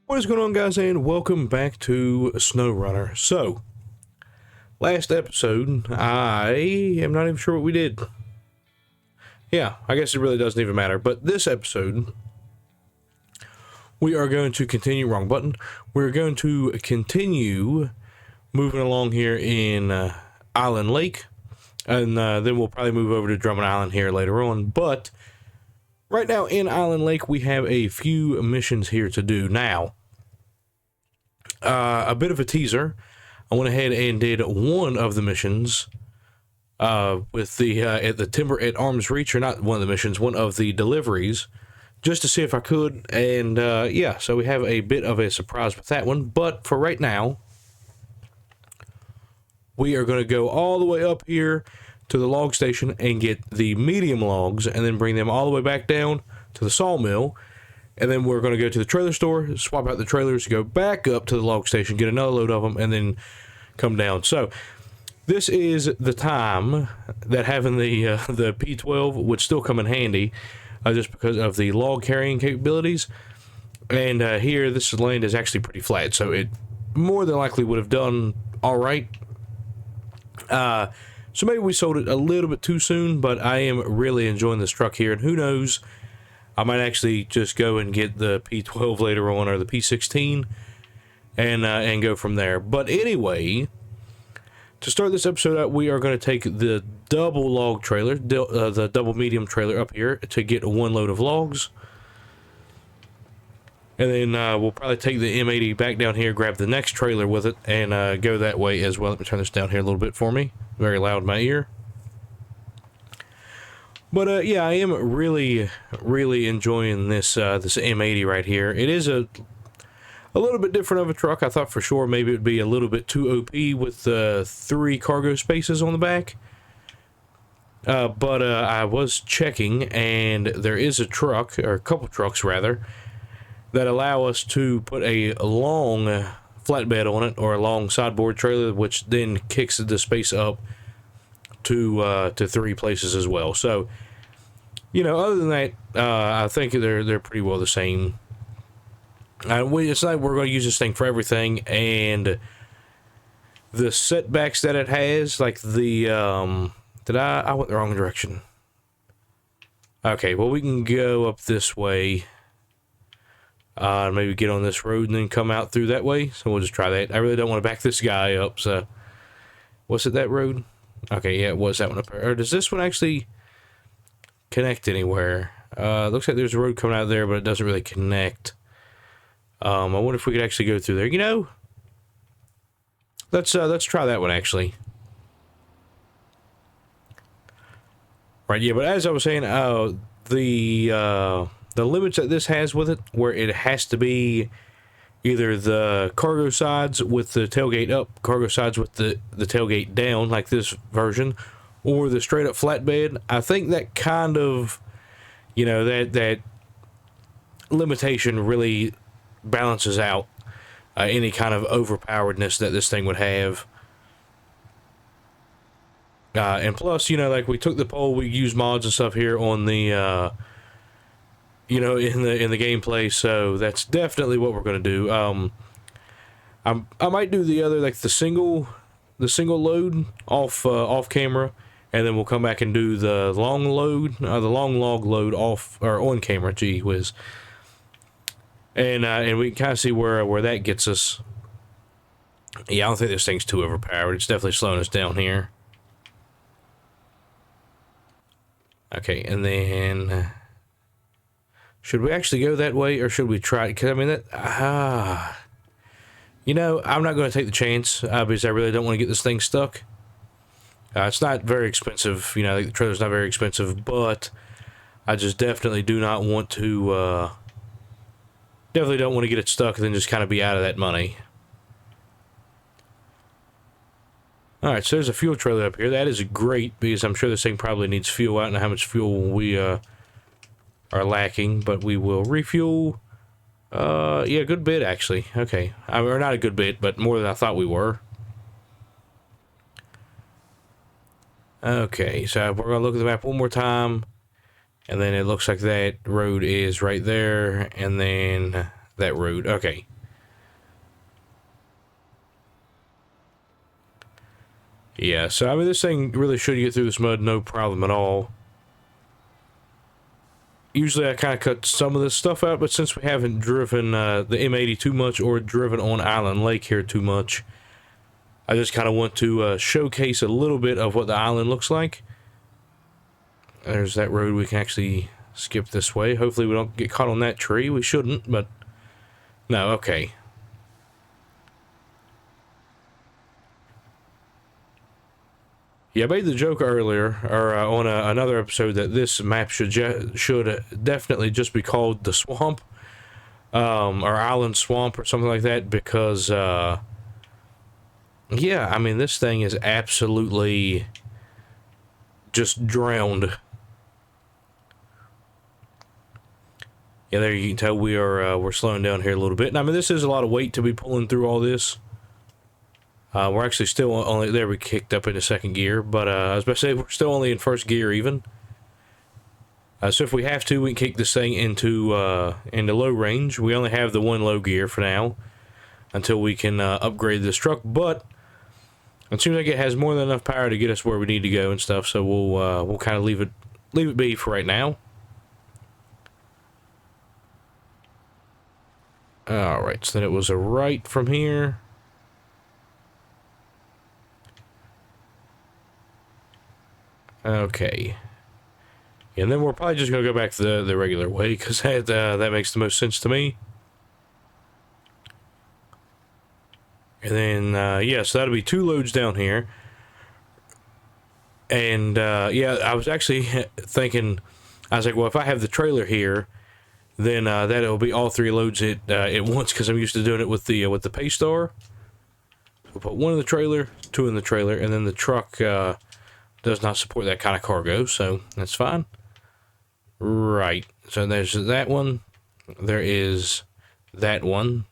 What is going on, guys, and welcome back to SnowRunner. So, last episode, I am not even sure what we did. Yeah, I guess it really doesn't even matter. But this episode, we are going to continue, wrong button, we're going to continue moving along here in Island Lake. And then we'll probably move over to Drummond Island here later on. But right now in Island Lake, we have a few missions here to do. Now, a bit of a teaser. I went ahead and did one of the missions with the at the timber at arm's reach, or not one of the missions, one of the deliveries, just to see if I could. And yeah, so we have a bit of a surprise with that one. But for right now, we are going to go all the way up here to the log station and get the medium logs, and then bring them all the way back down to the sawmill. And then we're going to go to the trailer store, swap out the trailers, go back up to the log station, get another load of them, and then come down. So this is the time that having the P12 would still come in handy, just because of the log carrying capabilities. And here, this land is actually pretty flat, so it more than likely would have done all right. So maybe we sold it a little bit too soon, but I am really enjoying this truck here, and who knows, I might actually just go and get the P12 later on, or the P16, and go from there. But anyway, to start this episode out, we are going to take the double log trailer, the double medium trailer up here to get one load of logs. And then we'll probably take the M80 back down here, grab the next trailer with it, and go that way as well. Let me turn this down here a little bit for me. Very loud in my ear. But yeah, I am really enjoying this this M80 right here. It is a little bit different of a truck. I thought for sure maybe it would be a little bit too OP with 3 cargo spaces on the back. But I was checking, and there is a truck, or a couple trucks rather, that allow us to put a long flatbed on it, or a long sideboard trailer, which then kicks the space up to 3 places as well. So, you know, other than that, I think they're pretty well the same. It's not we're going to use this thing for everything, and the setbacks that it has, like the I went the wrong direction. Okay, well, we can go up this way. Maybe get on this road and then come out through that way. So we'll just try that. I really don't want to back this guy up. So, was it that road? Okay, yeah, it was that one up there. Or does this one actually connect anywhere? Looks like there's a road coming out there, but it doesn't really connect. I wonder if we could actually go through there. You know, let's try that one actually. Right, yeah, but as I was saying, the limits that this has with it, where it has to be either the cargo sides with the tailgate up, cargo sides with the tailgate down, like this version, or the straight up flatbed. I think that kind of, you know, that limitation really balances out any kind of overpoweredness that this thing would have. And plus, you know, like we took the pole, we used mods and stuff here on the you know, in the gameplay, so that's definitely what we're going to do. I might do the other, like the single load off camera, and then we'll come back and do the long load, the long log load off, or on camera. Gee whiz. And we can kind of see where that gets us. Yeah, I don't think this thing's too overpowered. It's definitely slowing us down here. Okay, and then should we actually go that way, or should we try? Because I mean that you know, I'm not going to take the chance because I really don't want to get this thing stuck. It's not very expensive, you know. The trailer's not very expensive, but I just definitely do not want to. Definitely don't want to get it stuck and then just kind of be out of that money. Alright, so there's a fuel trailer up here. That is great, because I'm sure this thing probably needs fuel. I don't know how much fuel we are lacking, but we will refuel. Yeah, a good bit, actually. Okay. Or not a good bit, but more than I thought we were. Okay, so we're going to look at the map one more time. And then it looks like that road is right there, and then that road. Okay. Yeah, so I mean, this thing really should get through this mud no problem at all. Usually I kind of cut some of this stuff out, but since we haven't driven the M80 too much or driven on Island Lake here too much, I just kind of want to showcase a little bit of what the island looks like. There's that road. We can actually skip this way. Hopefully we don't get caught on that tree. We shouldn't, but no, okay. Yeah, I made the joke earlier, or on another episode, that this map should definitely just be called the Swamp, or Island Swamp, or something like that, because, yeah, I mean, this thing is absolutely just drowned. Yeah, there you can tell we're slowing down here a little bit. And I mean, this is a lot of weight to be pulling through all this. We're actually still only, there we kicked up into second gear, but I was about to say we're still only in first gear even. So if we have to, we can kick this thing into low range. We only have the one low gear for now, until we can upgrade this truck, but it seems like it has more than enough power to get us where we need to go and stuff, so we'll kind of leave it be for right now. Alright, so then it was a right from here. Okay. And then we're probably just going to go back the regular way, because that makes the most sense to me. And then, yeah, so that'll be 2 loads down here. And, yeah, I was actually thinking, I was like, well, if I have the trailer here, then that'll be all 3 loads at once, because I'm used to doing it with the Paystar. We'll put 1 in the trailer, 2 in the trailer, and then the truck does not support that kind of cargo, so that's fine. Right, so there's that one. There is that one.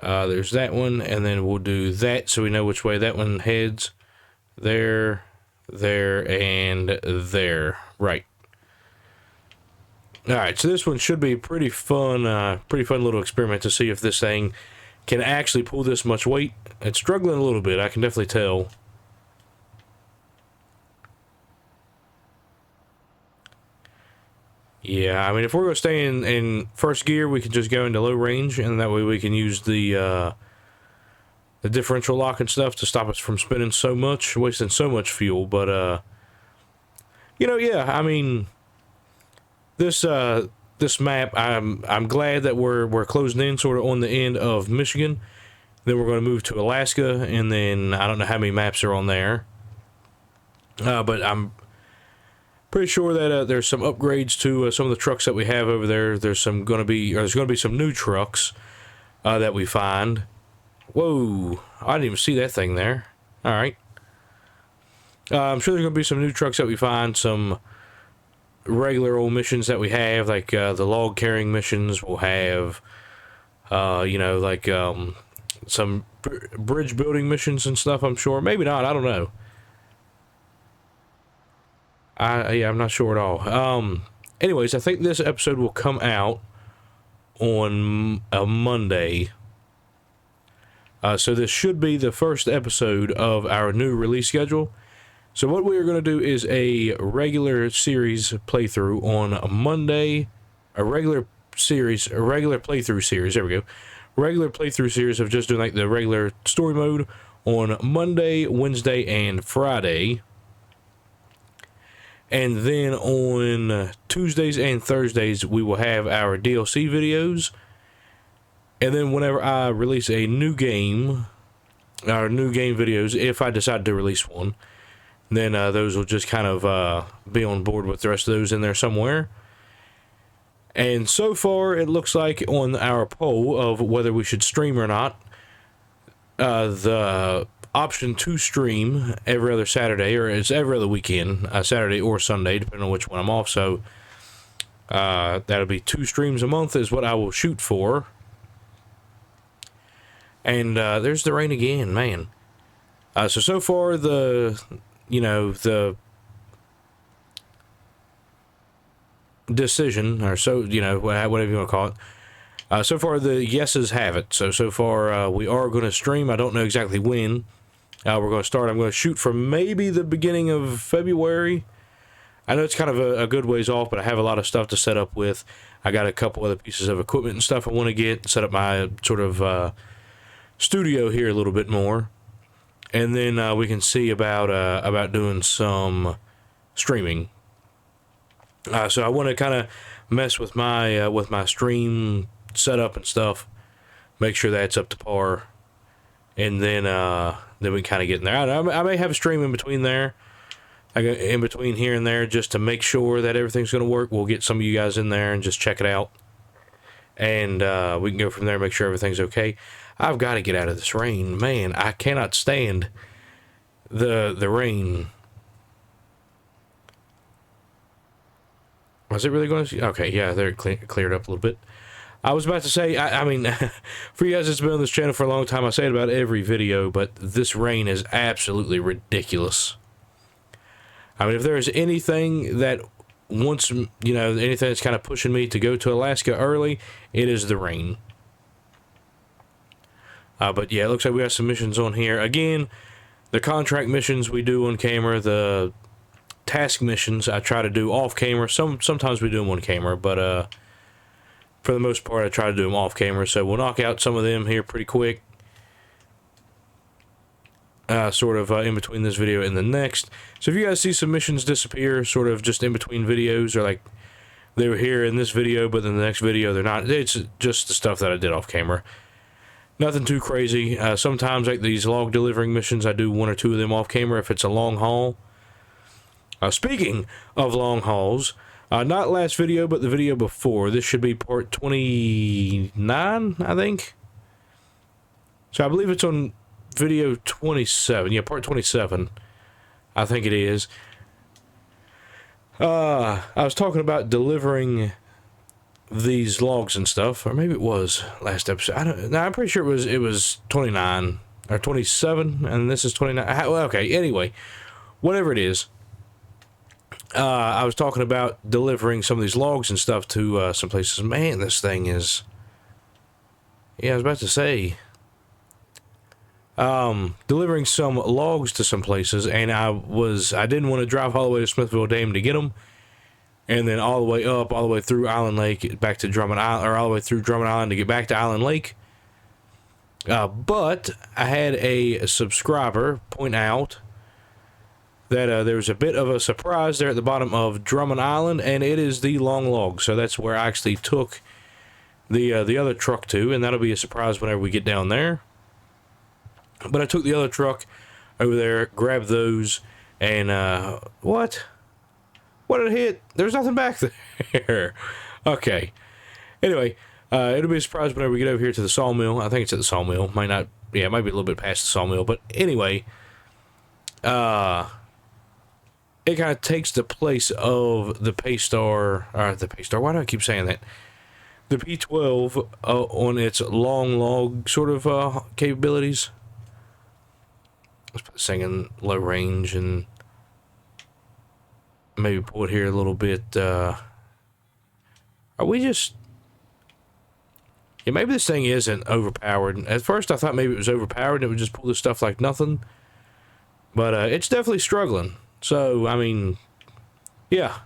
There's that one, and then we'll do that so we know which way that one heads. There, and there. Right. Alright, so this one should be pretty fun little experiment to see if this thing can actually pull this much weight. It's struggling a little bit, I can definitely tell. Yeah, I mean, if we're going to stay in first gear, we can just go into low range, and that way we can use the differential lock and stuff to stop us from spinning so much, wasting so much fuel. But, you know, yeah, I mean, this map, I'm glad that we're closing in sort of on the end of Michigan. Then we're going to move to Alaska, and then I don't know how many maps are on there. But I'm pretty sure that there's some upgrades to some of the trucks that we have over there. There's going to be some new trucks that we find. Whoa! I didn't even see that thing there. All right. I'm sure there's going to be some new trucks that we find. Some regular old missions that we have, like the log carrying missions. We'll have, you know, like some bridge building missions and stuff. I'm sure. Maybe not. I don't know. Yeah, I'm not sure at all. Anyways, I think this episode will come out on a Monday. So this should be the first episode of our new release schedule. So what we are going to do is a regular series playthrough on a Monday. A regular playthrough series. There we go. Regular playthrough series of just doing like the regular story mode on Monday, Wednesday, and Friday. And then on Tuesdays and Thursdays, we will have our DLC videos. And then whenever I release a new game, our new game videos, if I decide to release one, then those will just kind of be on board with the rest of those in there somewhere. And so far, it looks like on our poll of whether we should stream or not, the option to stream every other Saturday, or it's every other weekend, Saturday or Sunday, depending on which one I'm off. So that'll be 2 streams a month is what I will shoot for. And there's the rain again, man. So far the decision, or whatever you want to call it. So far the yeses have it. So far we are going to stream. I don't know exactly when. We're going to start. I'm going to shoot for maybe the beginning of February. I know it's kind of a good ways off, but I have a lot of stuff to set up with. I got a couple other pieces of equipment and stuff I want to get, set up my sort of studio here a little bit more. And then we can see about doing some streaming. So I want to kind of mess with my stream setup and stuff, make sure that's up to par, and then we can kind of get in there. I may have a stream in between there, in between here and there, just to make sure that everything's going to work. We'll get some of you guys in there and just check it out, and we can go from there, make sure everything's okay. I've got to get out of this rain, man. I cannot stand the rain. Was it really going to? Okay, yeah, there it cleared up a little bit. I was about to say, I mean, for you guys that's been on this channel for a long time, I say it about every video, but this rain is absolutely ridiculous. I mean, if there is anything that wants, you know, anything that's kind of pushing me to go to Alaska early, it is the rain. But yeah, it looks like we got some missions on here. Again, the contract missions we do on camera, the task missions I try to do off camera. Sometimes we do them on camera, but for the most part I try to do them off camera. So we'll knock out some of them here pretty quick, sort of in between this video and the next. So if you guys see some missions disappear sort of just in between videos, or like they were here in this video but in the next video they're not, it's just the stuff that I did off camera. Nothing too crazy. Sometimes, like these log delivering missions, I do one or two of them off camera if it's a long haul. Speaking of long hauls, not last video, but the video before. This should be part 29, I think. So I believe it's on video 27. Yeah, part 27. I think it is. I was talking about delivering these logs and stuff, or maybe it was last episode. I'm pretty sure it was 29 or 27, and this is 29. Well, okay, anyway, whatever it is. I was talking about delivering some of these logs and stuff to some places. Man, this thing is... Yeah, I was about to say... delivering some logs to some places, and I didn't want to drive all the way to Smithville Dam to get them, and then all the way up, all the way through Island Lake, back to Drummond Island, or all the way through Drummond Island to get back to Island Lake. But I had a subscriber point out that there was a bit of a surprise there at the bottom of Drummond Island, and it is the long log. So that's where I actually took the other truck to, and that'll be a surprise whenever we get down there. But I took the other truck over there, grabbed those, and what? What did it hit? There's nothing back there. Okay. Anyway, it'll be a surprise whenever we get over here to the sawmill. I think it's at the sawmill. Might not. Yeah, it might be a little bit past the sawmill. But anyway, it kind of takes the place of the Paystar, why do I keep saying that? The P12 on its long log sort of capabilities. Let's put this thing in low range and maybe pull it here a little bit. Are we just... Yeah, maybe this thing isn't overpowered. At first I thought maybe it was overpowered and it would just pull this stuff like nothing. But it's definitely struggling. So, I mean, yeah.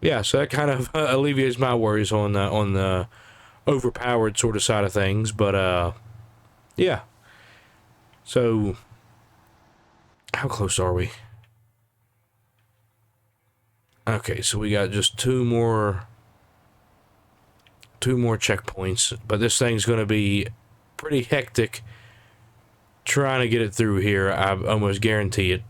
Yeah, so that kind of alleviates my worries on the overpowered sort of side of things. But, yeah. So, how close are we? Okay, so we got just two more checkpoints. But this thing's going to be pretty hectic trying to get it through here. I almost guarantee it.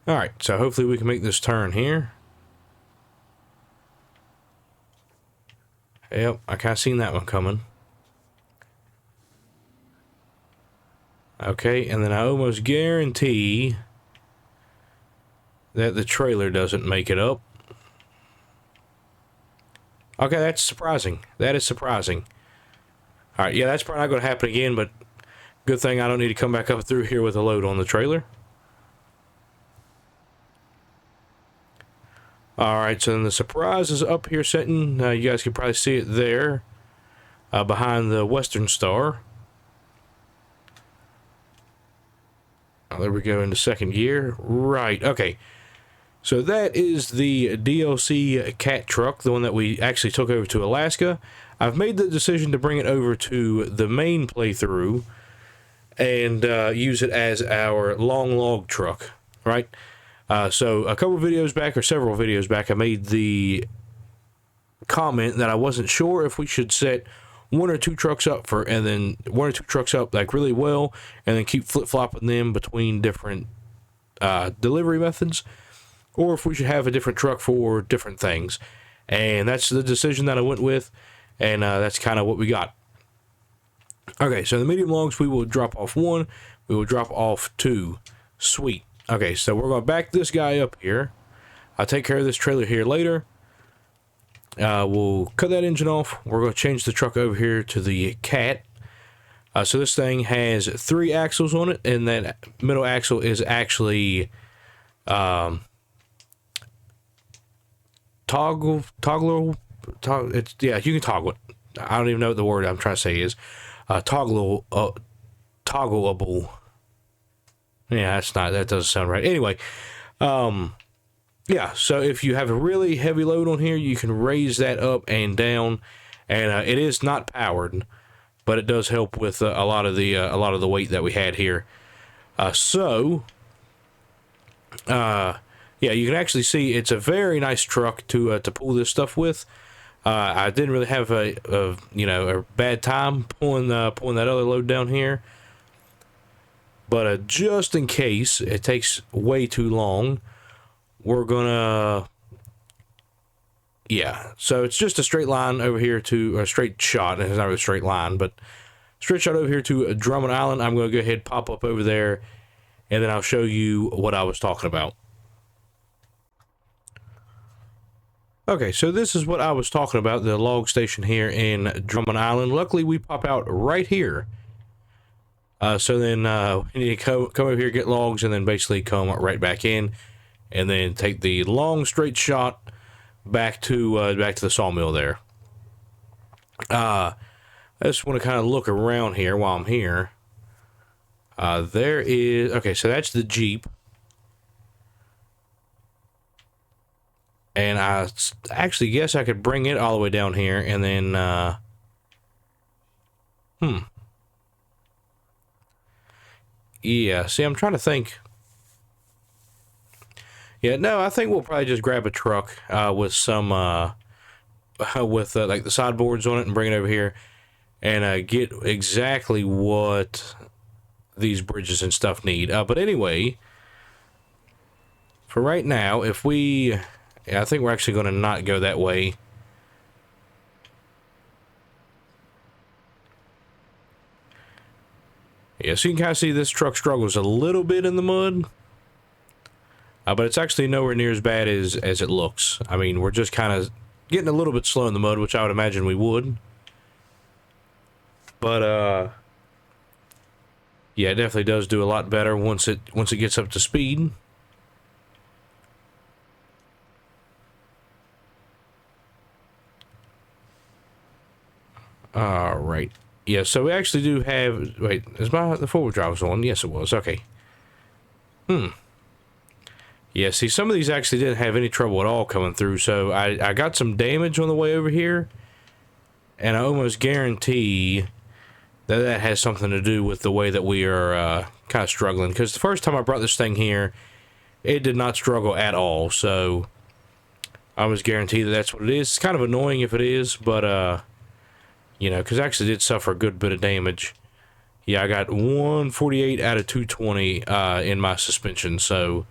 Alright, so hopefully we can make this turn here. Yep, I kind of seen that one coming. Okay, and then I almost guarantee that the trailer doesn't make it up. Okay, that's surprising. That is surprising. Alright, yeah, that's probably not going to happen again, but good thing I don't need to come back up through here with a load on the trailer. Alright, so then the surprise is up here sitting. You guys can probably see it there. Behind the Western Star. There we go into second gear. Right, okay. So that is the DLC cat truck, the one that we actually took over to Alaska. I've made the decision to bring it over to the main playthrough and use it as our long log truck, right? So a couple videos back, or several videos back, I made the comment that I wasn't sure if we should set one or two trucks up like really well, and then keep flip-flopping them between different delivery methods, or if we should have a different truck for different things. And that's the decision that I went with, and that's kind of what we got. Okay, so the medium logs, we will drop off one, we will drop off two. Sweet. Okay, so we're going to back this guy up here. I'll take care of this trailer here later. We'll cut that engine off. We're going to change the truck over here to the Cat. So this thing has 3 axles on it, and that middle axle is actually it's yeah, you can toggle it. I don't even know what the word I'm trying to say is. Toggleable. Yeah, that doesn't sound right. Anyway, yeah, so if you have a really heavy load on here, you can raise that up and down, and it is not powered, but it does help with a lot of the weight that we had here. Yeah, you can actually see it's a very nice truck to pull this stuff with. I didn't really have a bad time pulling that other load down here, but just in case it takes way too long, we're gonna, yeah, so it's just a straight line over here to a straight shot. It's not really a straight line, but straight shot over here to Drummond Island. I'm gonna go ahead and pop up over there, and then I'll show you what I was talking about. Okay, so this is what I was talking about, the log station here in Drummond Island. Luckily, we pop out right here. So then we need to come over here, get logs, and then basically come right back in, and then take the long straight shot back to the sawmill there. I just want to kind of look around here while I'm here. There is, okay, so that's the Jeep. And I actually guess I could bring it all the way down here, and then, yeah, see, I'm trying to think. Yeah, no, I think we'll probably just grab a truck, with some, with, like, the sideboards on it and bring it over here, and, get exactly what these bridges and stuff need. But anyway, for right now, if we... Yeah, I think we're actually going to not go that way. Yeah, so you can kind of see this truck struggles a little bit in the mud. But it's actually nowhere near as bad as it looks. I mean, we're just kind of getting a little bit slow in the mud, which I would imagine we would. But, yeah, it definitely does do a lot better once it gets up to speed. Alright. Yeah, so we actually do have... Wait, is the four-wheel drive was on? Yes, it was. Okay. Yeah, see, some of these actually didn't have any trouble at all coming through, so I got some damage on the way over here, and I almost guarantee that has something to do with the way that we are kind of struggling, because the first time I brought this thing here, it did not struggle at all, so I almost guarantee that's what it is. It's kind of annoying if it is, but... you know, because I actually did suffer a good bit of damage. Yeah, I got 148 out of 220 in my suspension, so...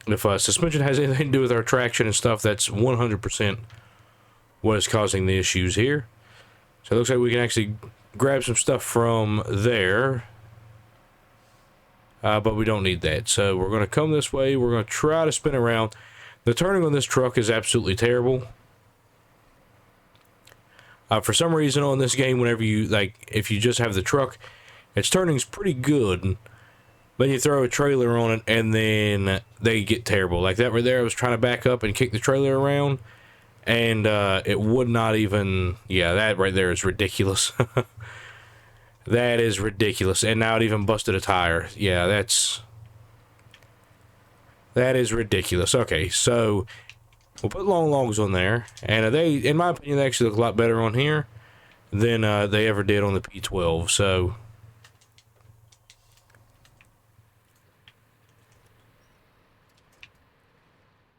If suspension has anything to do with our traction and stuff, that's 100% what is causing the issues here. So it looks like we can actually grab some stuff from there. But we don't need that. So we're going to come this way. We're going to try to spin around. The turning on this truck is absolutely terrible. For some reason on this game, whenever you, like, if you just have the truck, its turning's pretty good. Then you throw a trailer on it, and then they get terrible. Like that right there, I was trying to back up and kick the trailer around, and it would not even... Yeah, that right there is ridiculous. That is ridiculous. And now it even busted a tire. Yeah, that is ridiculous. Okay, so we'll put long logs on there, and they, in my opinion, they actually look a lot better on here than they ever did on the P12. So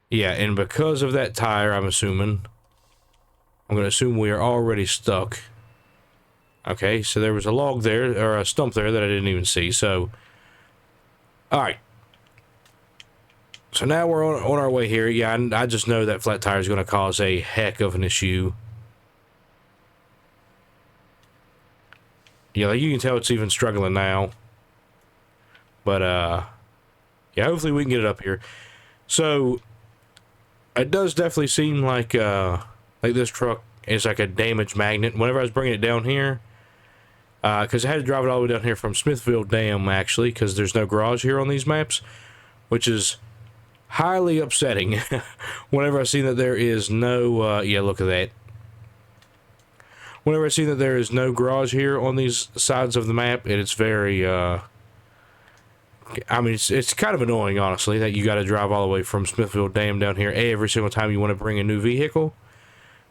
yeah, and because of that tire, I'm going to assume we are already stuck. Okay, so there was a log there, or a stump there that I didn't even see. So all right. So now we're on our way here. Yeah, I just know that flat tire is going to cause a heck of an issue. Yeah, like you can tell it's even struggling now. But, yeah, hopefully we can get it up here. So, it does definitely seem like this truck is like a damaged magnet. Whenever I was bringing it down here, because I had to drive it all the way down here from Smithfield Dam, actually, because there's no garage here on these maps, which is highly upsetting. Whenever I see that there is no, yeah, look at that. Whenever I see that there is no garage here on these sides of the map, it's very, I mean, it's kind of annoying, honestly, that you got to drive all the way from Smithfield Dam down here every single time you want to bring a new vehicle.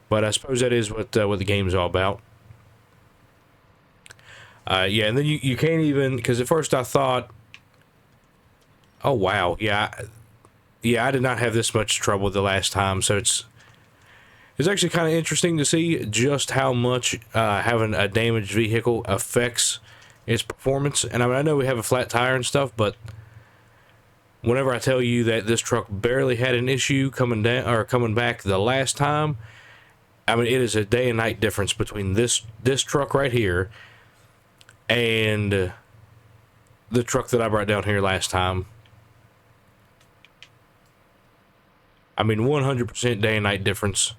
But I suppose that is what the game is all about. Yeah, and then you can't even, because at first I thought, oh wow, yeah, I did not have this much trouble the last time, so it's actually kind of interesting to see just how much having a damaged vehicle affects its performance. And I mean, I know we have a flat tire and stuff, but whenever I tell you that this truck barely had an issue coming down or coming back the last time, I mean, it is a day and night difference between this truck right here and the truck that I brought down here last time. I mean, 100% day and night difference.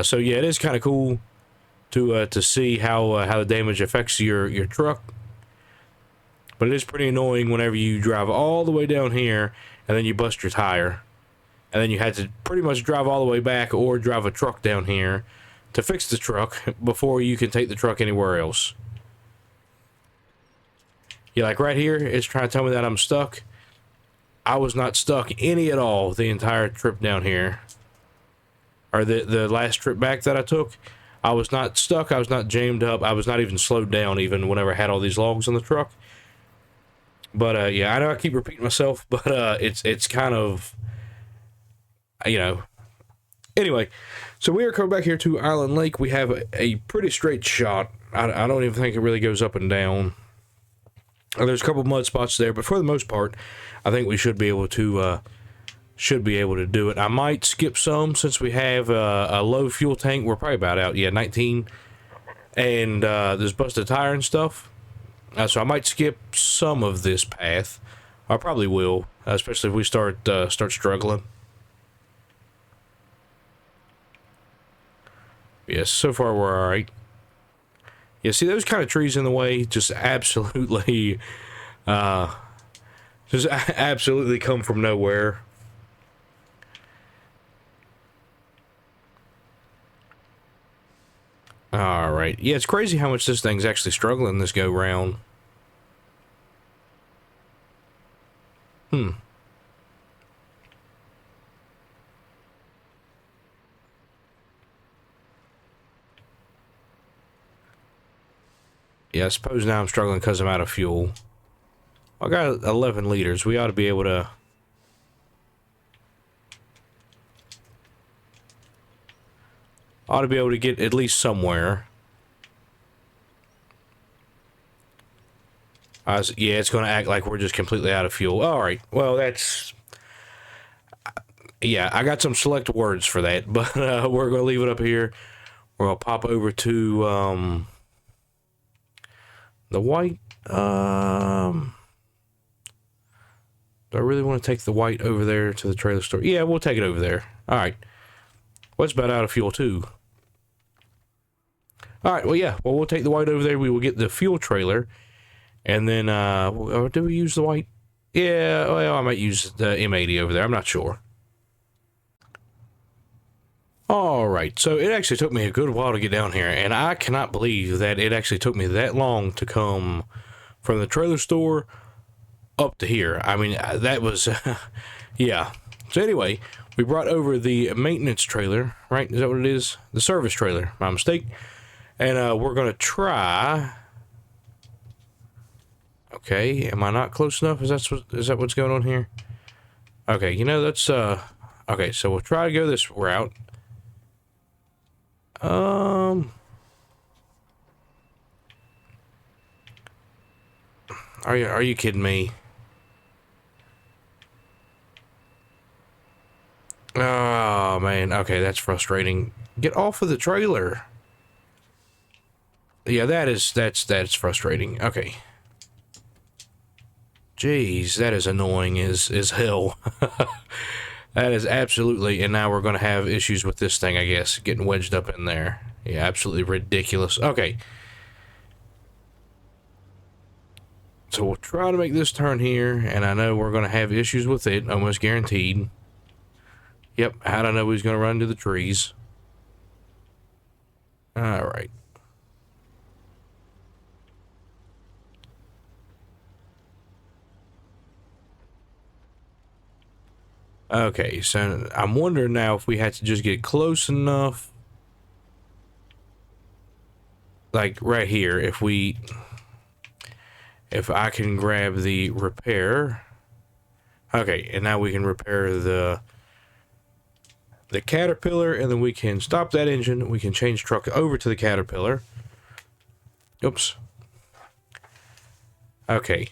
So yeah, it is kind of cool to see how the damage affects your truck. But it is pretty annoying whenever you drive all the way down here and then you bust your tire, and then you had to pretty much drive all the way back or drive a truck down here to fix the truck before you can take the truck anywhere else. Yeah, like right here, it's trying to tell me that I'm stuck. I was not stuck any at all the entire trip down here. Or the last trip back that I took. I was not stuck. I was not jammed up. I was not even slowed down even whenever I had all these logs on the truck. But, yeah, I know I keep repeating myself, but it's kind of, you know. Anyway, so we are coming back here to Island Lake. We have a pretty straight shot. I don't even think it really goes up and down. There's a couple mud spots there, but for the most part, I think we should be able to do it. I might skip some since we have a low fuel tank. We're probably about out, yeah, 19, and there's busted tire and stuff. So I might skip some of this path. I probably will, especially if we start struggling. Yes, so far we're all right. Yeah, see those kind of trees in the way just absolutely come from nowhere. All right. Yeah, it's crazy how much this thing's actually struggling this go round. Yeah, I suppose now I'm struggling because I'm out of fuel. I got 11 liters. We ought to be able to... get at least somewhere. Yeah, it's going to act like we're just completely out of fuel. All right. Well, that's... Yeah, I got some select words for that, but we're going to leave it up here. We're going to pop over to the white. Do I really want to take the white over there to the trailer store? Yeah, we'll take it over there. All right. Well, it's about out of fuel, too. All right, well, yeah. Well, we'll take the white over there. We will get the fuel trailer. And then, or do we use the white? Yeah, well, I might use the M80 over there. I'm not sure. Alright, so it actually took me a good while to get down here, and I cannot believe that it actually took me that long to come from the trailer store up to here. I mean, that was, yeah. So anyway, we brought over the maintenance trailer, right? Is that what it is? The service trailer, my mistake. And we're going to try... Okay, am I not close enough? Is that what's going on here? Okay, you know, that's, okay, so we'll try to go this route. Are you kidding me? Oh, man. Okay, that's frustrating. Get off of the trailer. Yeah, that's frustrating. Okay. Jeez, that is annoying as hell. That is absolutely, and now we're going to have issues with this thing, I guess, getting wedged up in there. Yeah, absolutely ridiculous. Okay. So we'll try to make this turn here, and I know we're going to have issues with it, almost guaranteed. Yep, how'd I know he's going to run into the trees? Alright. Okay, so I'm wondering now if we had to just get close enough. Like right here, if I can grab the repair. Okay, and now we can repair the Caterpillar, and then we can stop that engine. We can change truck over to the Caterpillar. Oops. Okay.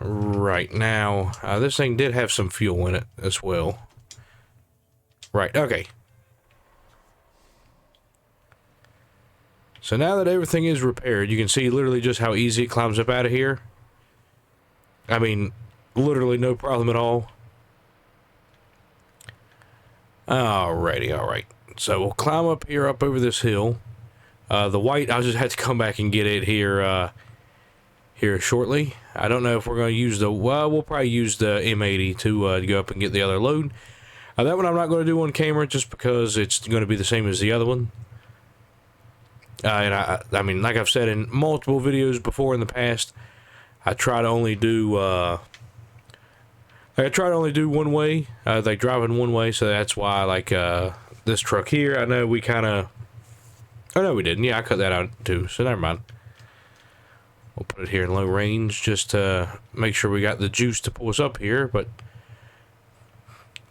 Right, now, this thing did have some fuel in it as well. Right, okay. So now that everything is repaired, you can see literally just how easy it climbs up out of here. I mean, literally no problem at all. Alrighty, alright. So we'll climb up here, up over this hill. The white, I'll just have to come back and get it here, here shortly. I don't know if we're going to use the, well, we'll probably use the M80 to go up and get the other load. That one I'm not going to do on camera just because it's going to be the same as the other one. And I mean, like I've said in multiple videos before in the past, I try to only do, one way. They drive in one way, so that's why, like, this truck here, I know we kind of, oh no we didn't, yeah, I cut that out too, so never mind. We'll put it here in low range just to make sure we got the juice to pull us up here, but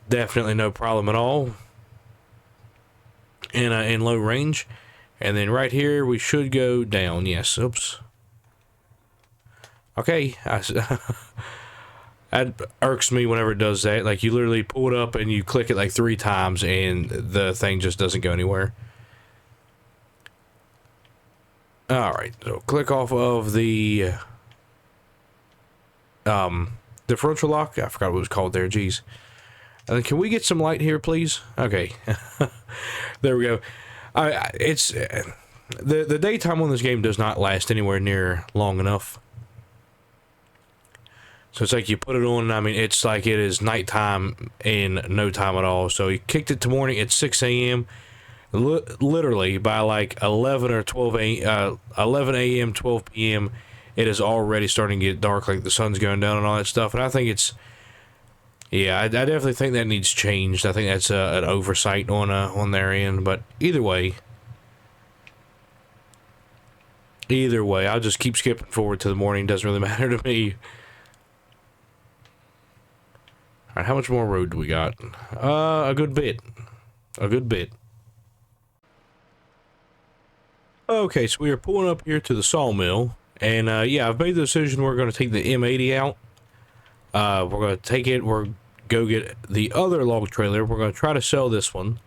definitely no problem at all in low range. And then right here we should go down. Yes, oops. Okay, that irks me whenever it does that. Like, you literally pull it up and you click it like 3 times and the thing just doesn't go anywhere. Alright, so click off of the differential lock. I forgot what it was called there, jeez. And then can we get some light here, please? Okay. There we go. It's the daytime on this game does not last anywhere near long enough. So it's like you put it on, I mean, it's like it is nighttime in no time at all. So you kicked it to morning at 6 a.m. Literally by like 11 or 12 11 a.m., 12 p.m., it is already starting to get dark, like the sun's going down and all that stuff. And I think it's, yeah, I definitely think that needs changed. I think that's an oversight on their end. But either way, I'll just keep skipping forward to the morning. Doesn't really matter to me. All right, how much more road do we got? A good bit. A good bit. Okay, so we are pulling up here to the sawmill, and yeah, I've made the decision we're going to take the M80 out. We're going to take it, go get the other log trailer. We're going to try to sell this one.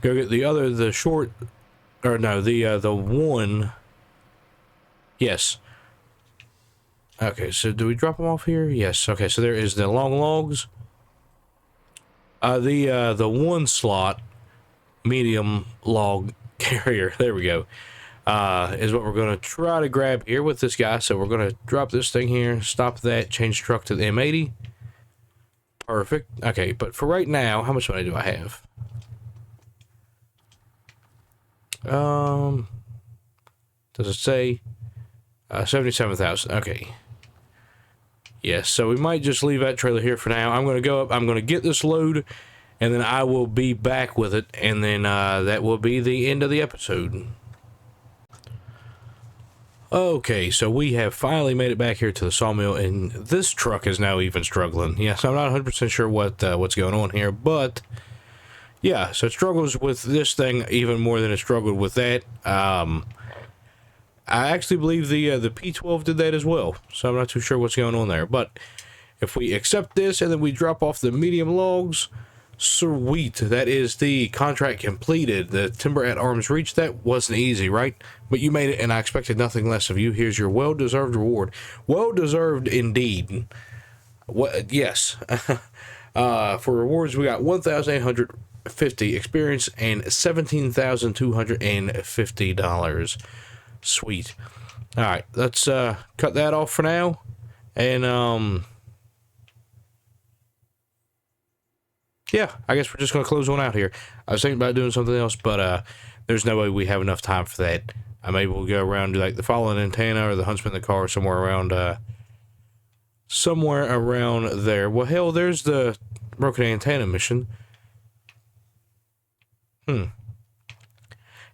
Go get the one. Yes. Okay, so do we drop them off here? Yes. Okay, so there is the long logs. The one slot medium log carrier. There we go. is what we're going to try to grab here with this guy. So we're going to drop this thing here, stop that, change truck to the M80. Perfect. Okay, but for right now, how much money do I have? Does it say 77,000? Okay. Yes, so we might just leave that trailer here for now. I'm going to go up, I'm going to get this load, and then I will be back with it, and then that will be the end of the episode. Okay, so we have finally made it back here to the sawmill, and this truck is now even struggling. Yes, I'm not 100% sure what's going on here, but yeah, so it struggles with this thing even more than it struggled with that. I actually believe the P12 did that as well, so I'm not too sure what's going on there. But if we accept this and then we drop off the medium logs, sweet, that is the contract completed. The timber at arm's reach, that wasn't easy, right? But you made it, and I expected nothing less of you. Here's your well-deserved reward. Well-deserved indeed. What? Yes. For rewards, we got 1,850 experience and $17,250. Sweet. All right, let's cut that off for now, and yeah, I guess we're just gonna close one out here. I was thinking about doing something else, but there's no way we have enough time for that. Maybe we'll go around and do like the fallen antenna or the huntsman in the car, somewhere around there. Well, hell, there's the broken antenna mission.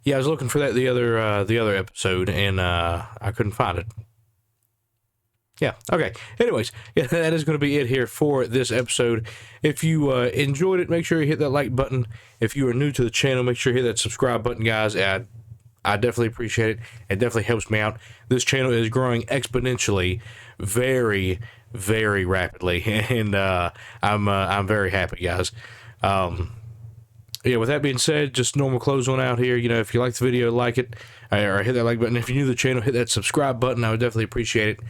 Yeah, I was looking for that the other episode, and I couldn't find it. Yeah, okay. Anyways, yeah, that is going to be it here for this episode. If you enjoyed it, make sure you hit that like button. If you are new to the channel, make sure you hit that subscribe button, guys. I definitely appreciate it. It definitely helps me out. This channel is growing exponentially, very, very rapidly, and I'm very happy, guys. Yeah, with that being said, just normal close on out here. You know, if you like the video, like it, or hit that like button. If you're new to the channel, hit that subscribe button. I would definitely appreciate it.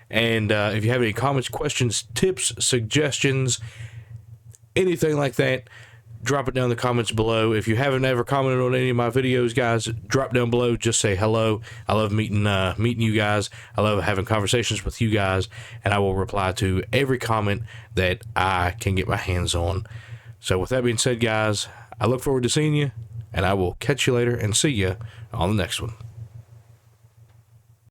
And if you have any comments, questions, tips, suggestions, anything like that, drop it down in the comments below. If you haven't ever commented on any of my videos, guys, drop down below. Just say hello. I love meeting you guys. I love having conversations with you guys, and I will reply to every comment that I can get my hands on. So with that being said, guys, I look forward to seeing you, and I will catch you later and see you on the next one.